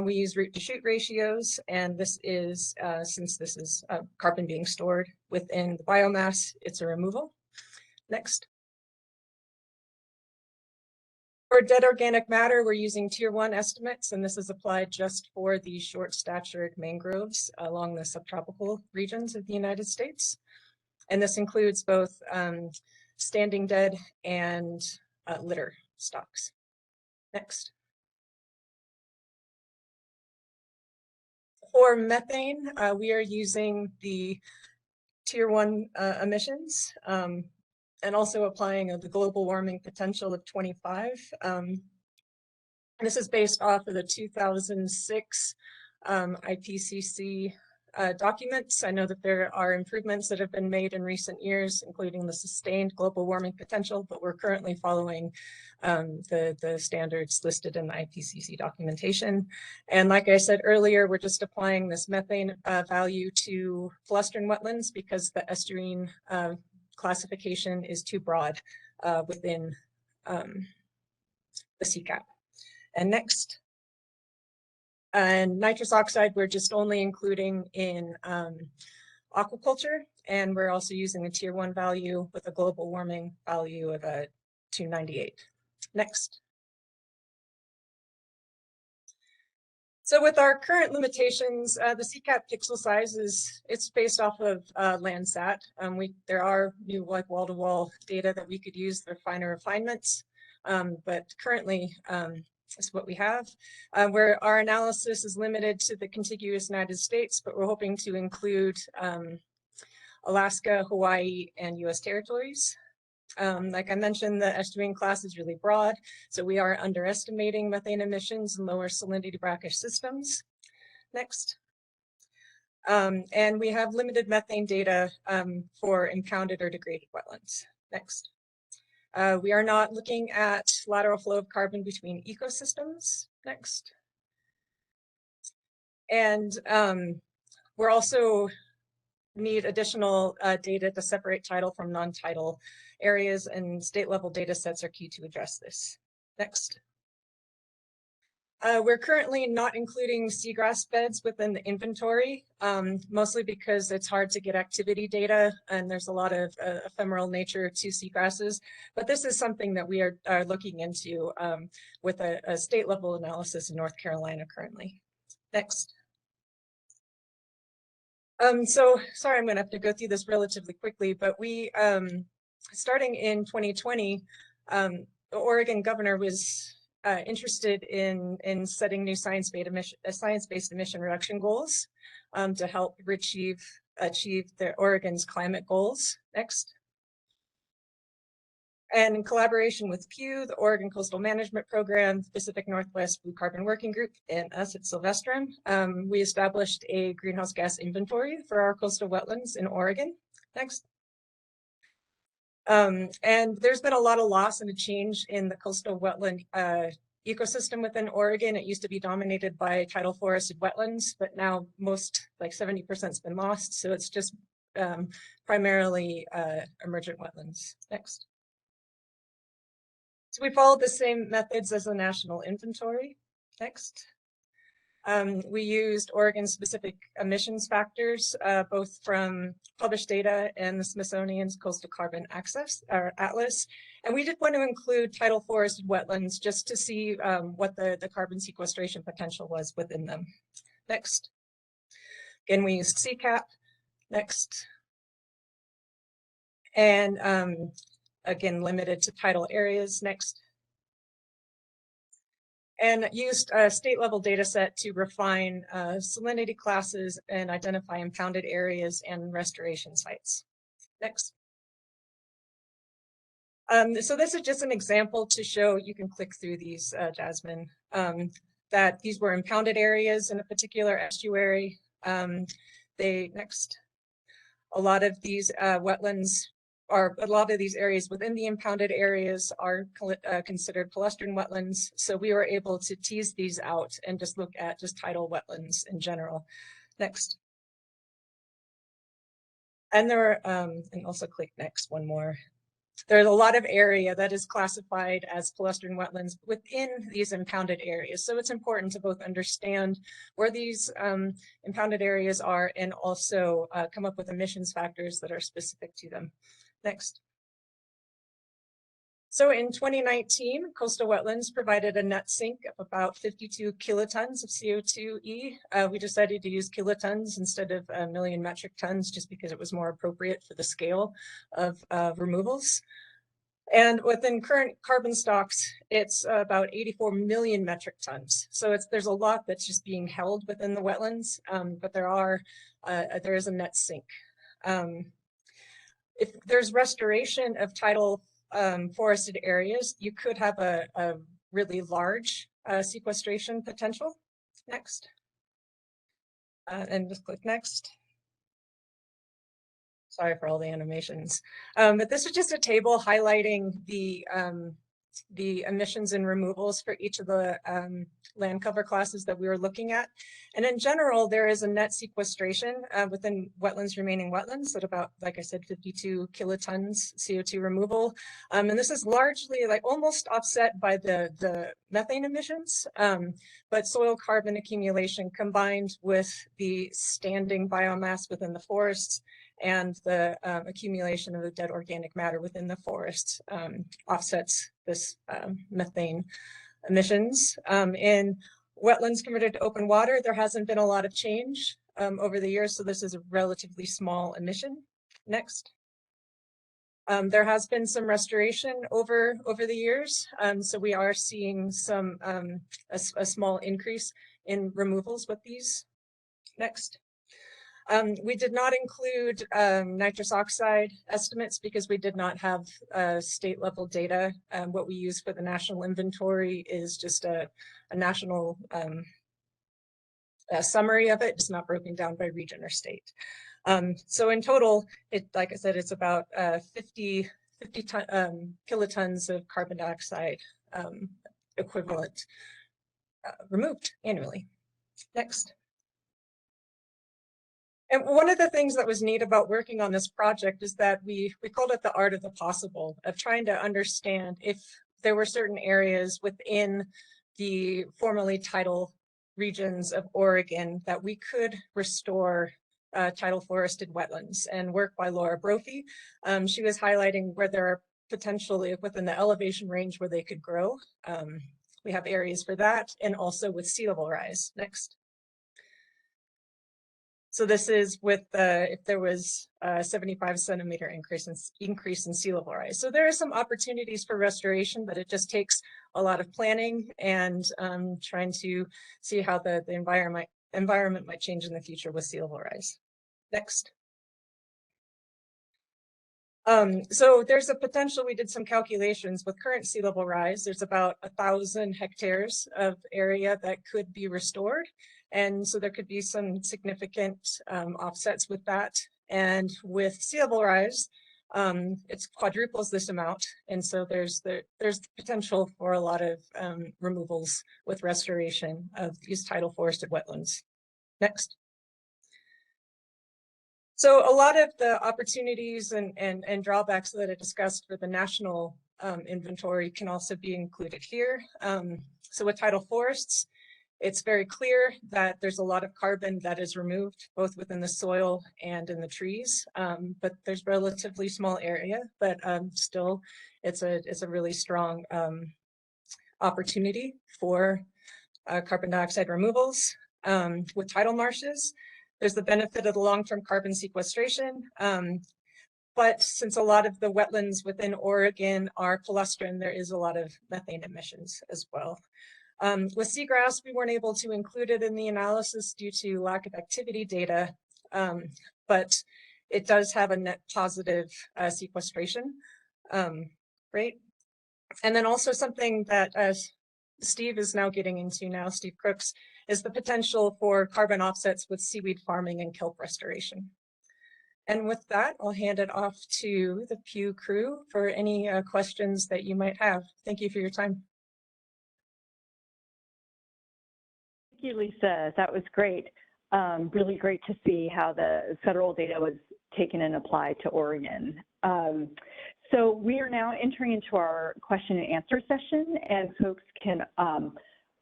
We use root to shoot ratios, and this is, since this is carbon being stored within the biomass, it's a removal. Next. For dead organic matter, we're using tier 1 estimates, and this is applied just for the short-statured mangroves along the subtropical regions of the United States. And this includes both standing dead and litter stocks. Next. For methane, we are using the tier 1 emissions and also applying the global warming potential of 25. This is based off of the 2006 IPCC documents. I know that there are improvements that have been made in recent years, including the sustained global warming potential, but we're currently following the standards listed in the IPCC documentation. And like I said earlier, we're just applying this methane value to palustrin wetlands because the estuarine classification is too broad within the CCAP. And next. And nitrous oxide, we're just only including in aquaculture, and we're also using a tier 1 value with a global warming value of 298. Next. So with our current limitations, the CCAP pixel size it's based off of Landsat. There are new like wall-to-wall data that we could use for finer refinements, but currently is what we have, where our analysis is limited to the contiguous United States, but we're hoping to include Alaska, Hawaii, and US territories. Like I mentioned, the estuarine class is really broad, so we are underestimating methane emissions in lower salinity brackish systems. Next. And we have limited methane data for impounded or degraded wetlands. Next. We are not looking at lateral flow of carbon between ecosystems. Next. And we're also need additional data to separate tidal from non-tidal areas, and state level data sets are key to address this. Next. We're currently not including seagrass beds within the inventory, mostly because it's hard to get activity data and there's a lot of ephemeral nature to seagrasses. But this is something that we are looking into with a state level analysis in North Carolina currently. Next. So sorry, I'm going to have to go through this relatively quickly, but we, starting in 2020, the Oregon governor was interested in setting new science-based emission reduction goals to help achieve Oregon's climate goals. Next. And in collaboration with Pew, the Oregon Coastal Management Program, Pacific Northwest Blue Carbon Working Group, and us at Sylvestrum, we established a greenhouse gas inventory for our coastal wetlands in Oregon. Next. And there's been a lot of loss and a change in the coastal wetland ecosystem within Oregon. It used to be dominated by tidal forested wetlands, but now most, like 70%, has been lost. So it's just primarily emergent wetlands. Next. So we followed the same methods as the national inventory. Next. We used Oregon-specific emissions factors, both from published data and the Smithsonian's Coastal Carbon Atlas. And we did want to include tidal forested wetlands just to see what the carbon sequestration potential was within them. Next. Again, we used CCAP. Next. And again, limited to tidal areas. Next. And used a state level data set to refine salinity classes and identify impounded areas and restoration sites. Next. So this is just an example to show, you can click through these, Jasmine, that these were impounded areas in a particular estuary. Next. A lot of these wetlands a lot of these areas within the impounded areas are considered palustrin wetlands. So we were able to tease these out and just look at just tidal wetlands in general. Next. And there are, and also click next, one more. there's a lot of area that is classified as palustrin wetlands within these impounded areas. So it's important to both understand where these impounded areas are and also come up with emissions factors that are specific to them. Next. So in 2019, coastal wetlands provided a net sink of about 52 kilotons of CO2e. We decided to use kilotons instead of a million metric tons just because it was more appropriate for the scale of removals. And within current carbon stocks, it's about 84 million metric tons. So there's a lot that's just being held within the wetlands, but there is a net sink. If there's restoration of tidal forested areas, you could have a really large sequestration potential. Next. And just click next. Sorry for all the animations. But this is just a table highlighting the emissions and removals for each of the land cover classes that we were looking at. And in general, there is a net sequestration within wetlands remaining wetlands at about, like I said, 52 kilotons CO2 removal. And this is largely like almost offset by the methane emissions, but soil carbon accumulation combined with the standing biomass within the forests and the accumulation of the dead organic matter within the forest offsets this methane emissions. In wetlands converted to open water, there hasn't been a lot of change over the years, so this is a relatively small emission. Next. There has been some restoration over the years, so we are seeing some a small increase in removals with these. Next. We did not include nitrous oxide estimates because we did not have state level data. What we use for the national inventory is just a national summary of it. It's not broken down by region or state. So in total, like I said, it's about 50 kilotons of carbon dioxide equivalent removed annually. Next. And one of the things that was neat about working on this project is that we called it the art of the possible, of trying to understand if there were certain areas within the formerly tidal regions of Oregon that we could restore tidal forested wetlands. And work by Laura Brophy, she was highlighting where there are potentially within the elevation range where they could grow. We have areas for that, and also with sea level rise. Next. So this is with if there was a 75 centimeter increase in sea level rise. So there are some opportunities for restoration, but it just takes a lot of planning and trying to see how the environment might change in the future with sea level rise. Next. So there's a potential, we did some calculations with current sea level rise, there's about 1,000 hectares of area that could be restored. And so there could be some significant offsets with that. And with sea level rise, it's quadruples this amount. And so there's potential for a lot of removals with restoration of these tidal forested wetlands. Next. So a lot of the opportunities and drawbacks that I discussed for the national inventory can also be included here. So with tidal forests, it's very clear that there's a lot of carbon that is removed both within the soil and in the trees, but there's relatively small area, but still it's a really strong opportunity for carbon dioxide removals. With tidal marshes, there's the benefit of the long-term carbon sequestration, but since a lot of the wetlands within Oregon are palustrin, there is a lot of methane emissions as well. With seagrass, we weren't able to include it in the analysis due to lack of activity data, but it does have a net positive sequestration rate. And then also something that Steve is now getting into now, Steve Crooks, is the potential for carbon offsets with seaweed farming and kelp restoration. And with that, I'll hand it off to the Pew crew for any questions that you might have. Thank you for your time. Thank you, Lisa. That was great. Really great to see how the federal data was taken and applied to Oregon. So we are now entering into our question and answer session, and folks can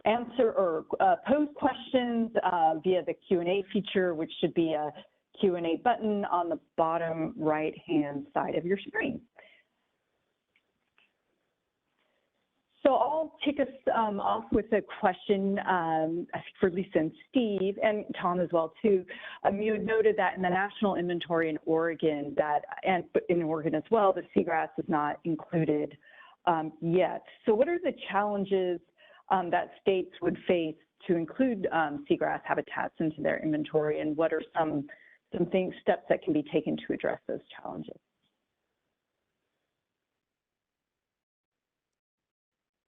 answer or pose questions via the Q&A feature, which should be a Q&A button on the bottom right-hand side of your screen. So I'll kick us off with a question for Lisa and Steve, and Tom as well too. You had noted that in the national inventory in Oregon, and in Oregon as well, the seagrass is not included yet. So what are the challenges that states would face to include seagrass habitats into their inventory, and what are some steps that can be taken to address those challenges?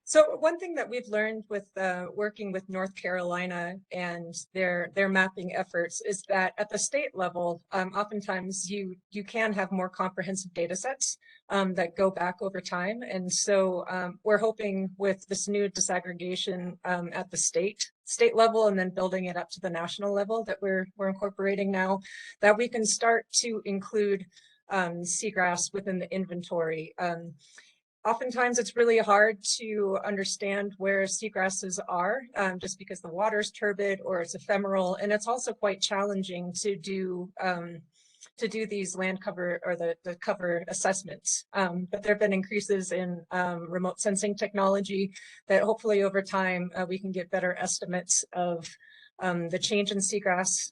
So one thing that we've learned with working with North Carolina and their mapping efforts is that at the state level, oftentimes you can have more comprehensive data sets that go back over time. And so we're hoping with this new disaggregation at the state level and then building it up to the national level that we're incorporating now, that we can start to include seagrass within the inventory. Oftentimes it's really hard to understand where seagrasses are just because the water's turbid or it's ephemeral, and it's also quite challenging to do these land cover or the cover assessments. But there have been increases in remote sensing technology that hopefully over time we can get better estimates of the change in seagrass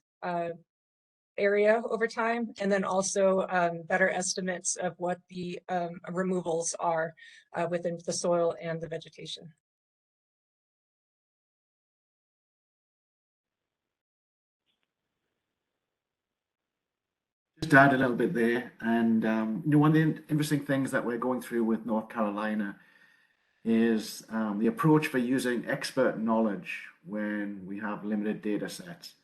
area over time, and then also better estimates of what the removals are within the soil and the vegetation. Just to add a little bit there, and one of the interesting things that we're going through with North Carolina is the approach for using expert knowledge when we have limited data sets.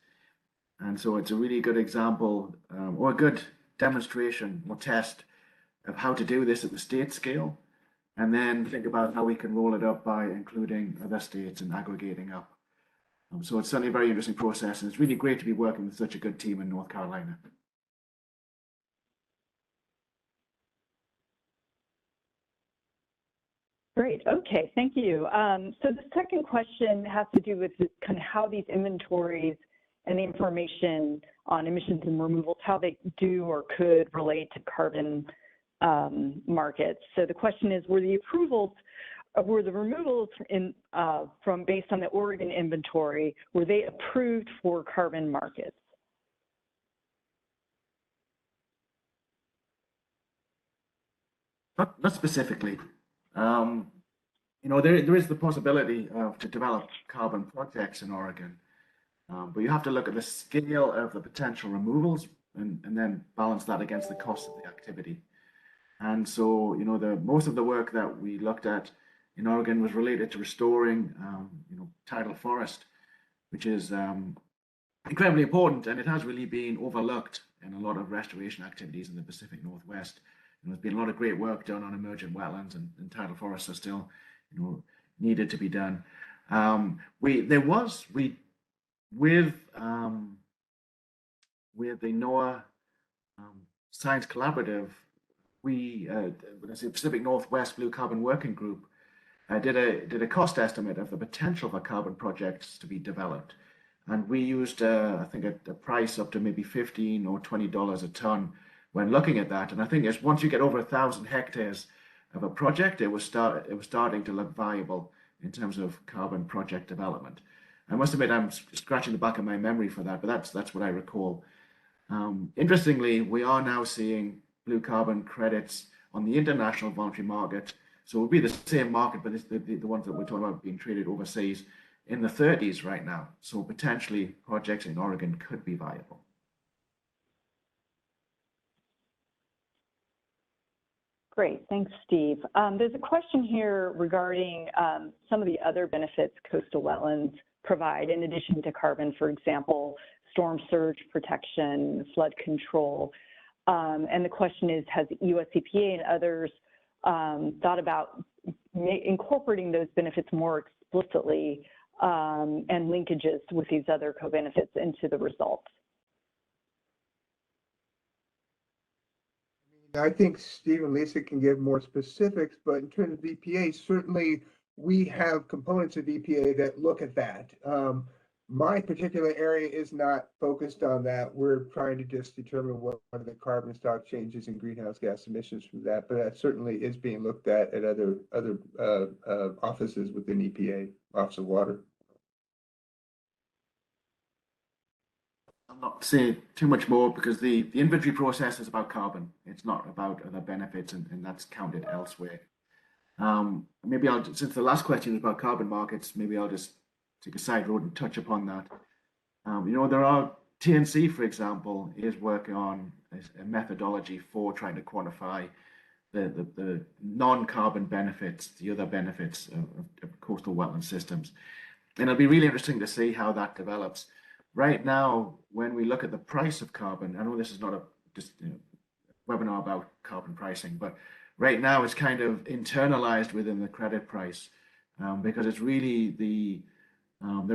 And so it's a really good example or a good demonstration or test of how to do this at the state scale, and then think about how we can roll it up by including other states and aggregating up. So it's certainly a very interesting process, and it's really great to be working with such a good team in North Carolina. Great. Okay, thank you. So the second question has to do with kind of how these inventories and the information on emissions and removals, how they do or could relate to carbon markets. So the question is, were the removals from based on the Oregon inventory, were they approved for carbon markets? Not specifically. There is the possibility to develop carbon projects in Oregon. But you have to look at the scale of the potential removals and then balance that against the cost of the activity. And so, most of the work that we looked at in Oregon was related to restoring, tidal forest, which is incredibly important, and it has really been overlooked in a lot of restoration activities in the Pacific Northwest. There's been a lot of great work done on emergent wetlands, and tidal forests are still, needed to be done. With the NOAA Science Collaborative, the Pacific Northwest Blue Carbon Working Group did a cost estimate of the potential for carbon projects to be developed, and we used I think a price up to maybe $15 or $20 a ton when looking at that. And I think once you get over 1,000 hectares of a project, it was starting to look viable in terms of carbon project development. I must admit, I'm scratching the back of my memory for that, but that's what I recall. Interestingly, we are now seeing blue carbon credits on the international voluntary market. So it would be the same market, but the ones that we're talking about being traded overseas in the 30s right now. So potentially projects in Oregon could be viable. Great, thanks, Steve. There's a question here regarding some of the other benefits coastal wetlands provide in addition to carbon, for example, storm surge protection, flood control. And the question is, has US EPA and others thought about incorporating those benefits more explicitly and linkages with these other co-benefits into the results? I think Steve and Lisa can give more specifics, but in terms of EPA, certainly we have components of EPA that look at that. My particular area is not focused on that. We're trying to just determine what are the carbon stock changes in greenhouse gas emissions from that, but that certainly is being looked at other offices within EPA, Office of Water. I'll not say too much more because the inventory process is about carbon. It's not about other benefits, and that's counted elsewhere. Maybe since the last question is about carbon markets, maybe I'll just take a side road and touch upon that. There are TNC, for example, is working on a methodology for trying to quantify the non-carbon benefits, the other benefits of coastal wetland systems. And it'll be really interesting to see how that develops. Right now, when we look at the price of carbon, I know this is not a webinar about carbon pricing, but right now it's kind of internalized within the credit price because it's really the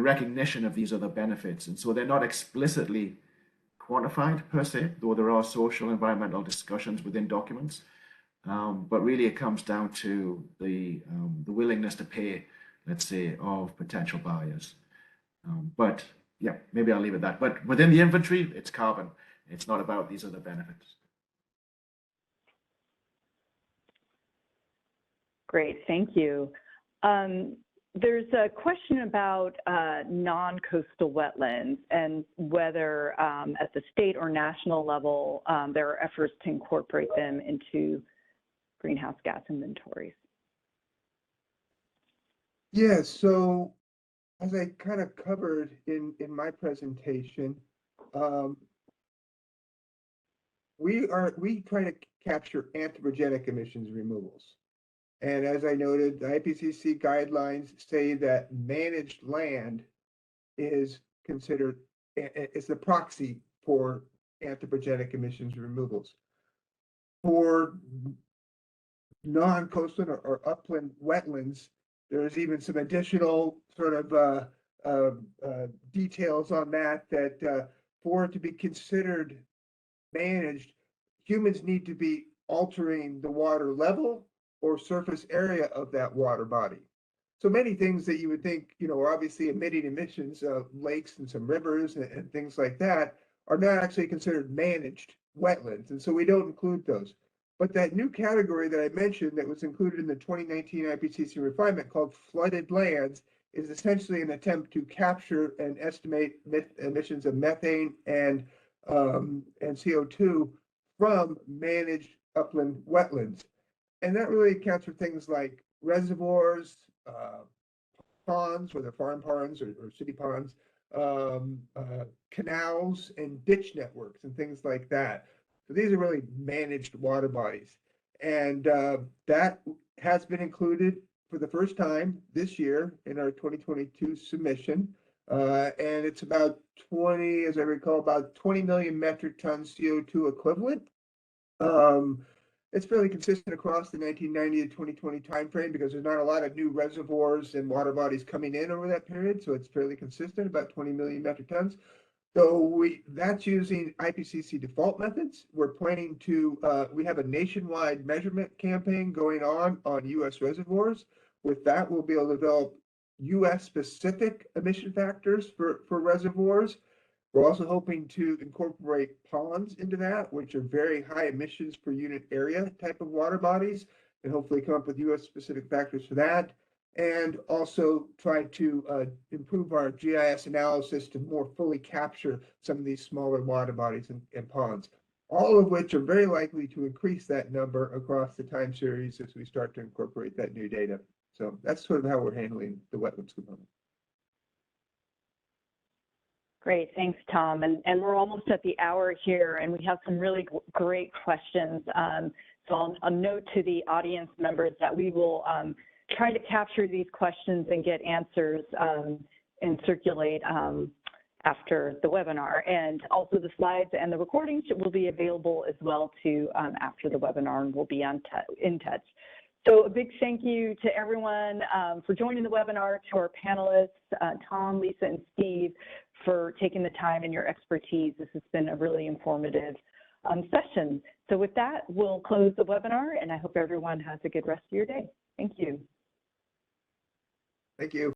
recognition of these other benefits. And so they're not explicitly quantified per se, though there are social environmental discussions within documents. But really it comes down to the willingness to pay, let's say, of potential buyers. But yeah, maybe I'll leave it at that. But within the inventory, it's carbon. It's not about these other benefits. Great, thank you. There's a question about non-coastal wetlands and whether at the state or national level there are efforts to incorporate them into greenhouse gas inventories. Yeah, so as I kind of covered in my presentation, we try to capture anthropogenic emissions removals. And as I noted, the IPCC guidelines say that managed land is considered, is the proxy for anthropogenic emissions removals. For non-coastal or upland wetlands, there's even some additional sort of details on that for it to be considered managed, humans need to be altering the water level or surface area of that water body. So many things that you would think, are obviously emitting emissions of lakes and some rivers and things like that are not actually considered managed wetlands. And so we don't include those. But that new category that I mentioned that was included in the 2019 IPCC refinement called flooded lands is essentially an attempt to capture and estimate emissions of methane and CO2 from managed upland wetlands. And that really accounts for things like reservoirs, ponds, whether farm ponds or city ponds, canals and ditch networks and things like that. So these are really managed water bodies. And that has been included for the first time this year in our 2022 submission. And it's about 20, as I recall, about 20 million metric tons CO2 equivalent. It's fairly consistent across the 1990 to 2020 timeframe because there's not a lot of new reservoirs and water bodies coming in over that period. So it's fairly consistent, about 20 million metric tons. So that's using IPCC default methods. We're planning to, we have a nationwide measurement campaign going on US reservoirs. With that, we'll be able to develop US specific emission factors for reservoirs. We're also hoping to incorporate ponds into that, which are very high emissions per unit area type of water bodies, and hopefully come up with US specific factors for that. And also try to improve our GIS analysis to more fully capture some of these smaller water bodies and ponds, all of which are very likely to increase that number across the time series as we start to incorporate that new data. So that's sort of how we're handling the wetlands component. Great, thanks, Tom. And we're almost at the hour here, and we have some really great questions. So I'll note to the audience members that we will try to capture these questions and get answers and circulate after the webinar. And also the slides and the recordings will be available as well too after the webinar, and we'll be in touch. So a big thank you to everyone for joining the webinar, to our panelists, Tom, Lisa, and Steve, for taking the time and your expertise. This has been a really informative session. So with that, we'll close the webinar, and I hope everyone has a good rest of your day. Thank you. Thank you.